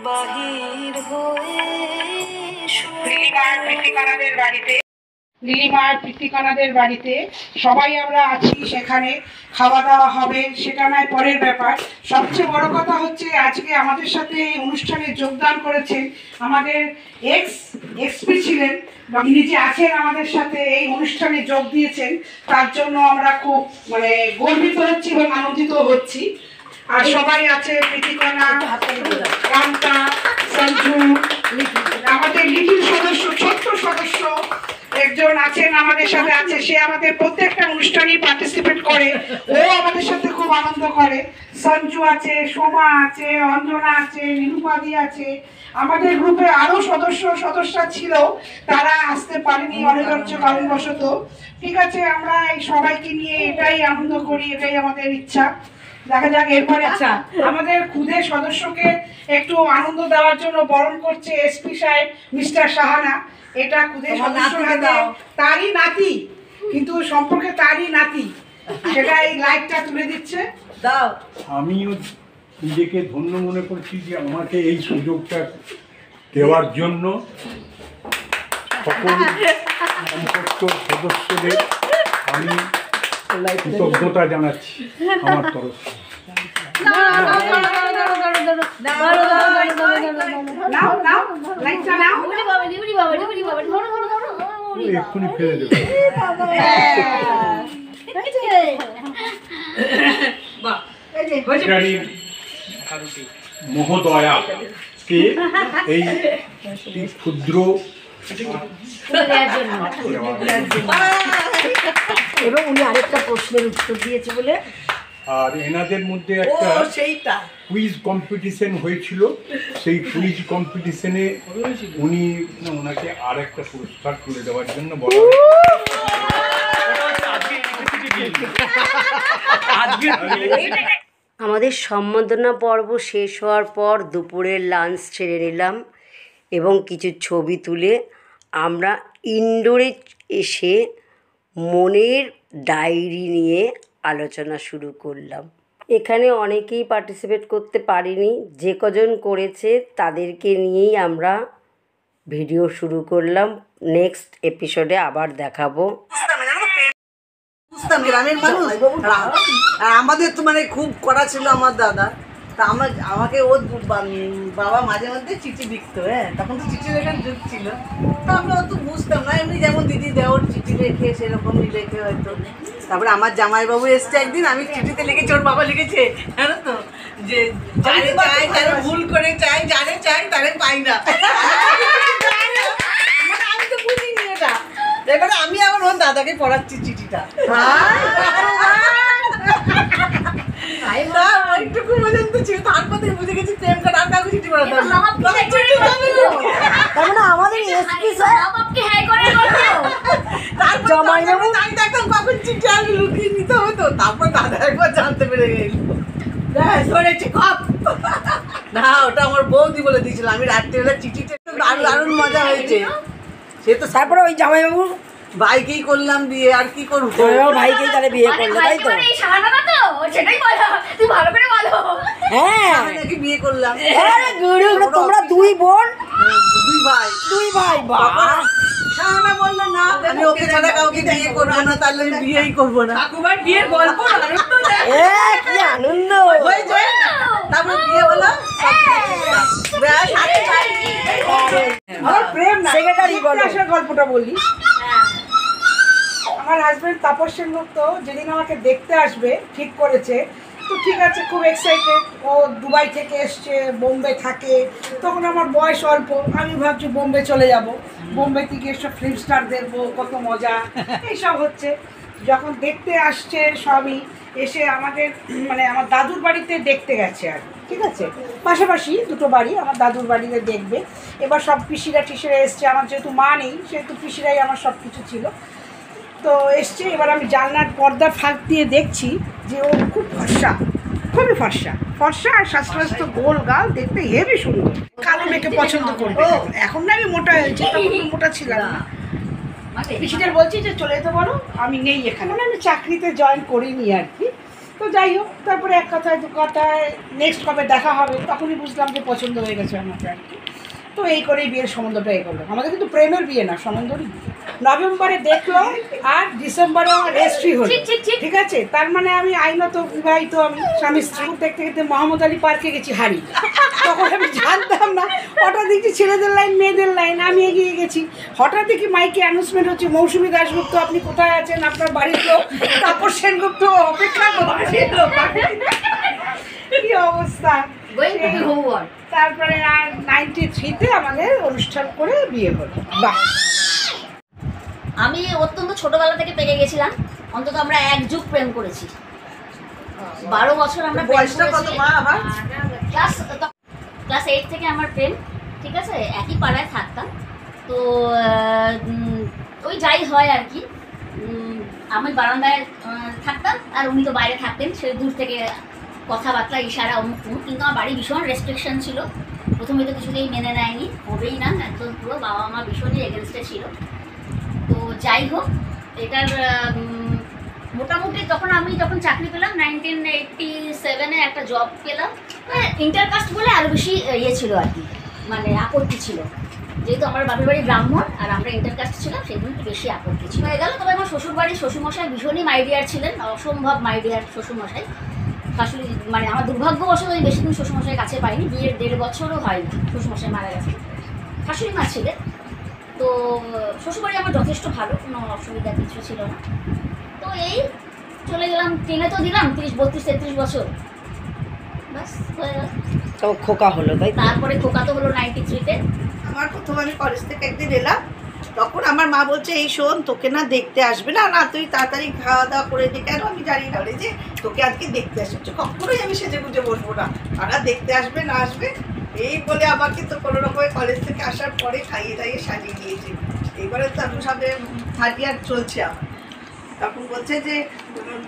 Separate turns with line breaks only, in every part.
বাহির হয়ে লিলিমার প্রীতিকানাদের বাড়িতে সবাই আমরা আছি, সেখানে খাওয়া দাওয়া হবে, সেটা নয় পরের ব্যাপার। সবচেয়ে বড় কথা হচ্ছে আজকে আমাদের সাথে এই অনুষ্ঠানে যোগদান করেছেন আমাদের এক্সপি ছিলেন, যিনি যে আছেন আমাদের সাথে এই অনুষ্ঠানে যোগ দিয়েছেন, তার জন্য আমরা খুব গর্বিত হচ্ছি এবং আনন্দিত হচ্ছি। আর সবাই আছে প্রীতিকণা, কান্তা, সঞ্জু, আমাদের লিটিল সদস্য, ছোট্ট সদস্য একজন আছেন আমাদের সাথে আছে, সে আমাদের প্রত্যেকটা অনুষ্ঠানেই পার্টিসিপেট করে, ও আমাদের সাথে খুব আনন্দ করে। সঞ্জু আছে, সোমা আছে, অঞ্জনা আছে, নিরুপাদি আছে, আমাদের গ্রুপে আরো সদস্যা ছিল, তারা আসতে পারেনি অনিবার্য কারণবশত। ঠিক আছে, আমরা এই সবাইকে নিয়ে এটাই আনন্দ করি, এটাই আমাদের ইচ্ছা। দেখা যাক এরপরে। আচ্ছা, আমাদের খুদে সদস্যকে একটু আনন্দ দেওয়ার জন্য বরণ করছে এসপি সাহেব মিস্টার সাহানা। এটা খুদে সদস্য, তারই নাতি, কিন্তু সম্পর্কে তারই নাতি, সেটা এই লাইটটা তুলে দিচ্ছে।
দাও।
আমিও নিজেকে ধন্য মনে করছি যে আমাকে এই সুযোগটা দেওয়ার জন্য সকল সম্পর্ক সদস্যদের আমি কৃতজ্ঞতা জানাচ্ছি আমার তরফ থেকে। এক্ষুনি ফেলে দেবো। মহোদয়াকে এই ক্ষুদ্র
এবং উনি আরেকটা প্রশ্নের উত্তর দিয়েছে বলে।
আর এনাদের মধ্যে একটা কুইজ কম্পিটিশন হয়েছিল, সেই কুইজ কম্পিটিশনে উনি ওনাকে আর একটা পুরস্কার তুলে দেওয়ার জন্য বলা
আমাদের সম্বর্ধনা পর্ব শেষ হওয়ার পর দুপুরের লাঞ্চ ছেড়ে নিলাম এবং কিছু ছবি তুলে আমরা ইনডোরে এসে মনের ডায়েরি নিয়ে আলোচনা শুরু করলাম। এখানে অনেকেই পার্টিসিপেট করতে পারেনি, যে কজন করেছে তাদেরকে নিয়েই আমরা ভিডিও শুরু করলাম। নেক্সট এপিসোডে আবার দেখাবো।
গ্রামের মানুষ, আর আমাদের তো খুব কড়া ছিল আমার দাদা, তা আমাকে ওর বাবা মাঝে মধ্যে চিঠি লিখতো। হ্যাঁ, তখন তো চিঠি লেখার যুগ ছিল, তো আমরা অত বুঝতাম না, এমনি যেমন দিদি দেওয়ার চিঠি লেখে সেরকমই লেখে হয়তো। তারপরে আমার জামাইবাবু এসছে একদিন, আমি চিঠিতে লিখেছি, ওর বাবা লিখেছে জানো তো, যে যারে চাই তারে ভুল করে চাই, যারে চাই তারে পাই না। আমি তো বুঝিনি এটা, এবারে আমি আবার ওর দাদাকে পড়াচ্ছি চিঠিটা। ওইটুকু পর্যন্ত ছিল, তারপর থেকে বুঝে গেছি প্রেম করে আর কাউকে চিঠি পড়াতে হবে। তার মানে আমাদের এসপি সাহেব জামাইবাবু আমি দেখতাম কখন চিঠি আর লুকিয়ে নিতে হতো, তারপর দাদা একবার জানতে পেরে গেল। ধরেছি কপ না, ওটা আমার বৌদি বলে দিয়েছিল। আমি রাত্রিবেলা চিঠিটা দারুণ মজা হয়েছে। সে তো তারপরে ওই জামাইবাবু ভাইকেই করলাম বিয়ে, আর কি করবো, ভাইকেই তাহলে বিয়ে করলো, তাই তো? হ্যাঁ, নাকি বিয়ে করলাম। তোমরা দুই বোন, দুই ভাই। শাহানা বললো না, আমি ওকে ছাড়া কাউকে বিয়ে করবো না, তাহলে আমি বিয়েই করবো না। বিয়ের গল্প কি আনন্দ হয়েছে। তারপরে বিয়ে হলো, প্রেম না, গল্পটা বলি। আমার হাজবেন্ড তাপস সেনগুপ্ত যেদিন আমাকে দেখতে আসবে ঠিক করেছে, তো ঠিক আছে, খুব এক্সাইটেড। ও দুবাই থেকে এসছে, বোম্বে থাকে, তখন আমার বয়স অল্প, আমি ভাবছি বোম্বে চলে যাব, বোম্বে থেকে এসব ফিল্ম স্টার দেখবো, কত মজা, এইসব হচ্ছে। যখন দেখতে আসছে সবই, এসে আমাদের আমার দাদুর বাড়িতে দেখতে গেছে, আর ঠিক আছে, পাশাপাশি দুটো বাড়ি, আমার দাদুর বাড়িতে দেখবে। এবার সব পিসিরা টিসিরা এসছে, আমার যেহেতু মা নেই সেহেতু পিসিরাই আমার সব কিছু ছিল, তো এসছে। এবার আমি জানলার পর্দার ফাঁক দিয়ে দেখছি যে ও খুব ফর্সা, খুবই ফর্সা, আর স্বাস্থ্য গোল গাল, দেখতে হেবি সুন্দর। কালো মেয়েকে পছন্দ করবে, এখন না আমি মোটা হয়েছি, তখন মোটা ছিলাম না। পিসিদের বলছি যে চলে যেতে বলো, আমি নেই এখানে, আমি চাকরিতে জয়েন করিনি আর কি। তো যাই হোক, তারপরে এক কথায় দু কথায় নেক্সট কবে দেখা হবে তখনই বুঝলাম যে পছন্দ হয়ে গেছে আমাকে আর কি। তো এই করেই বিয়ের সম্বন্ধটা এগোলো। আমাদের কিন্তু প্রেমের বিয়ে না, সম্বন্ধই। নভেম্বরে দেখলো আর ডিসেম্বরে আমার রেজিস্ট্রি হলো, ঠিক আছে? তার মানে আমি আইনত বিবাহিত, আমি স্বামী স্ত্রী। দেখতে দেখতে মোহাম্মদ আলী পার্কে গেছি হারি, তখন আমি জানতাম না। হঠাৎ দেখছি ছেলেদের লাইন মেয়েদের লাইন, আমি এগিয়ে গেছি। হঠাৎ দেখি মাইকে অ্যানাউন্সমেন্ট হচ্ছে, মৌসুমী দাশগুপ্ত আপনি কোথায় আছেন, আপনার বাড়ির লোক তাপস সেনগুপ্ত অপেক্ষা করছে। কি অবস্থা! তারপরে আর 93-তে আমাদের অনুষ্ঠান করে বিয়ে হলো। বাহ!
আমি অত্যন্ত ছোটবেলা থেকে পেকে গেছিলাম, অন্তত আমরা এক যুগ প্রেম করেছি, 12 বছর আমরা প্রেম করেছি। ক্লাস 8 থেকে আমার প্রেম, ঠিক আছে? একই পাড়ায় থাকতাম। তো ওই যাই হয় আর কি, আমি বারান্দায় থাকতাম আর উনি তো বাইরে থাকতেন। সে দূর থেকে কথাবার্তা, ইশারা, অমুক তমুক। কিন্তু আমার বাড়ি ভীষণ রেস্ট্রিকশন ছিল, প্রথমে তো কিছুতেই মেনে নেয়নি, হবেই না, একদম পুরো বাবা মা ভীষণই এগেনস্টে ছিল। তো যাই হোক, এটার মোটামুটি যখন চাকরি পেলাম 1987-এ একটা জব পেলাম। ইন্টারকাস্ট বলে আরও বেশি ইয়ে ছিল আর কি, মানে আপত্তি ছিল, যেহেতু আমার বাপের বাড়ি ব্রাহ্মণ আর আমরা ইন্টারকাস্ট ছিলাম, সেগুলো একটু বেশি আপত্তি ছিল হয়ে গেল। তবে আমার শ্বশুরবাড়ির শ্বশুরমশাই ভীষণই মাইডিয়ার ছিলেন, অসম্ভব মাইডিয়ার শ্বশুরমশাই। শাশুড়ি মানে আমার দুর্ভাগ্যবশত আমি বেশি দিন শ্বশুরমশাইয়ের কাছে পাইনি, বিয়ের 1.5 বছরও হয়নি, শ্বশুরমশাই মারা গেছে। শাশুড়ি মা ছিলেন। তো শ্বশুরবাড়ি আমার যথেষ্ট ভালো, কোনো অসুবিধা কিছু ছিল না। তো এই চলে গেলাম, ট্রেনে তো দিলাম 30-32-33 বছর, বাস হয়ে গেল।
তো খোকা হলো, তাই?
তারপরে খোকা তো হলো 93-তে।
আমার প্রথম আমি কলেজ থেকে একদিন এলাম, তখন আমার মা বলছে এই শোন, তোকে না দেখতে আসবে না, না তুই তাড়াতাড়ি খাওয়া দাওয়া করে দিই। কেন আমি জানি না, বলে যে তোকে আজকে দেখতে আসবে। কখনোই আমি সেজে গুজে বসবো না, তারা দেখতে আসবে না আসবে এই বলে আমাকে তো কোনো রকমের কলেজ থেকে আসার পরে খাইয়ে দাইয়ে সাজিয়ে দিয়েছে। এবারে তো আমি সবে 3rd ইয়ার চলছে আমার। তখন বলছে যে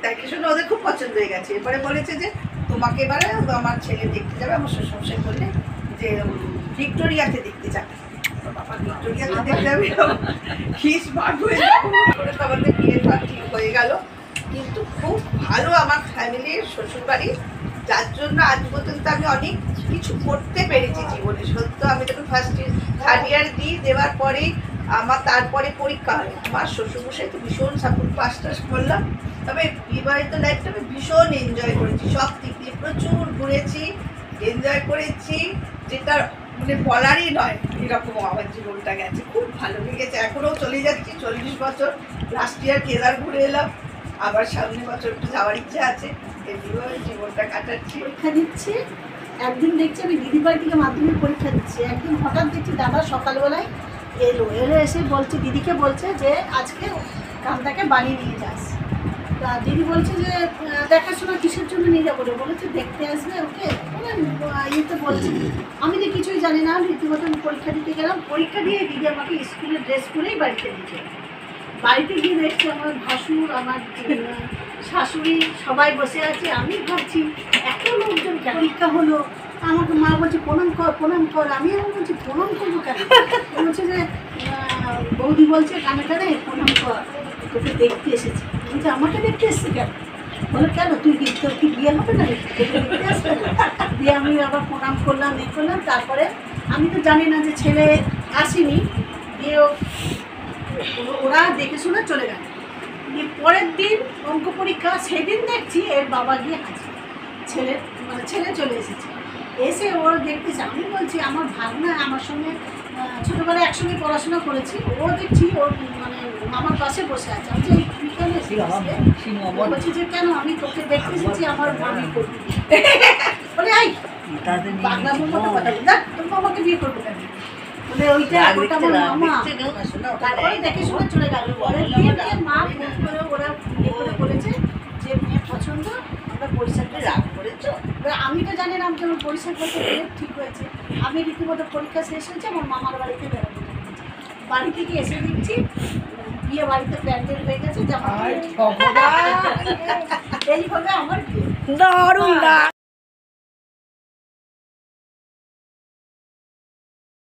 দেখে শুনে ওদের খুব পছন্দ হয়ে গেছে। এবারে বলেছে যে তোমাকে এবারে আমার ছেলে দেখতে যাবে। আমার শ্বশুরমশাই বললে যে ভিক্টোরিয়াতে দেখতে যাবে। বাবা ভিক্টোরিয়াতে দেখতে যাবে, খিস ভাগ হয়ে যাবে। আমাদের বিয়ের ভাগ ঠিক হয়ে গেল। কিন্তু খুব ভালো আমার ফ্যামিলির শ্বশুরবাড়ি, যার জন্য আজ পর্যন্ত আমি অনেক কিছু করতে পেরেছি জীবনে। সত্য আমি যখন 3rd ইয়ার দেওয়ার পরেই আমার তারপরে পরীক্ষা হয়। আমার শ্বশুরমশাই তো ভীষণ সাপোর্ট, পাস টাস করলাম। তবে বিবাহিত লাইফটা আমি ভীষণ এনজয় করেছি, সব দিক দিয়ে প্রচুর ঘুরেছি, এনজয় করেছি, যেটা মানে বলারই নয়। এরকম আমার জীবনটা গেছে, খুব ভালো লেগেছে। এখনও চলে যাচ্ছি, 40 বছর। লাস্ট ইয়ার কেদার ঘুরে এলাম, আবার সামনে বছর একটু যাওয়ার ইচ্ছা আছে। এইভাবে জীবনটা কাটাচ্ছি।
পরীক্ষা দিচ্ছি, একদিন দেখছি আমি দিদির বাড়ি থেকে মাধ্যমিক পরীক্ষা দিচ্ছি। একদিন হঠাৎ দেখছি দাদা সকালবেলায় এলো এসে বলছে, দিদিকে বলছে যে আজকে কান্তাকে বাড়ি নিয়ে যাস। তা দিদি বলছে যে দেখাশোনা কিসের জন্য নিয়ে যাবো, বলেছে দেখতে আসবে ওকে, ইয়েতে বলছে। আমি তো কিছুই জানি না, রীতিমতো পরীক্ষা দিতে গেলাম। পরীক্ষা দিয়ে দিদি আমাকে স্কুলের ড্রেস পরেই বাড়িতে দিচ্ছে। বাড়িতে গিয়ে দেখছি আমার ভাসুর, আমার শাশুড়ি সবাই বসে আছে। আমি ভাবছি এত লোকজন পরীক্ষা হলো, আমাকে মা বলছে প্রণাম কর প্রণাম কর। আমি এখন বলছি প্রণাম করবো কেন? বলছে যে বৌদি বলছে কানে কানে প্রণাম কর, তোকে দেখতে এসেছি। বলছে আমাকে দেখতে এসেছি কেন? বলে কেন তুই তোর কি বিয়ে হবে না, দেখতে আসবে না? দিয়ে আমি আবার প্রণাম করলাম, এই করলাম। তারপরে আমি তো জানি না যে ছেলে আসেনি, দিয়ে ওরা দেখে শুনে চলে গেল। দিয়ে পরের দিন অঙ্ক পরীক্ষা, সেদিন দেখছি এর বাবা গিয়ে হাজির, ছেলে চলে এসেছে। এসে ওর দেখতেছে। আমি বলছি আমার ভাগনা আমার সঙ্গে ছোটোবেলায় একসঙ্গে পড়াশোনা করেছি, ও দেখছি ওর মানে আমার পাশে বসে আছে। আমি যে তুই কেন এসেছিস? বলছি যে কেন, আমি তোকে দেখতে এসেছি, আমার মামি করবি। বলে আই বাংলা বলবো তো কথা, দেখ তোর মামাকে বিয়ে করবো কেন? বলে ওইটা ওটা আমার মামা। তারপরে দেখে শুনে চলে গেল। পরের দিন মা ফোন করে ওরা বিয়ে করে বলেছে যে মেয়ে পছন্দ, আমরা পরিষ্কারটা রাগ করেছো। আমি তো জানি না, আমি যেমন পরিষ্কার করতে ঠিক হয়েছে। আমি রীতিমতো পরীক্ষা শেষ হয়েছে, আমার মামার বাড়িতে বেড়াতে বাড়ি থেকে এসে দিচ্ছি বিয়ে বাড়িতে প্যান্ডেল হয়ে গেছে, জামা এইভাবে আমার বিয়ে।
দারুণ।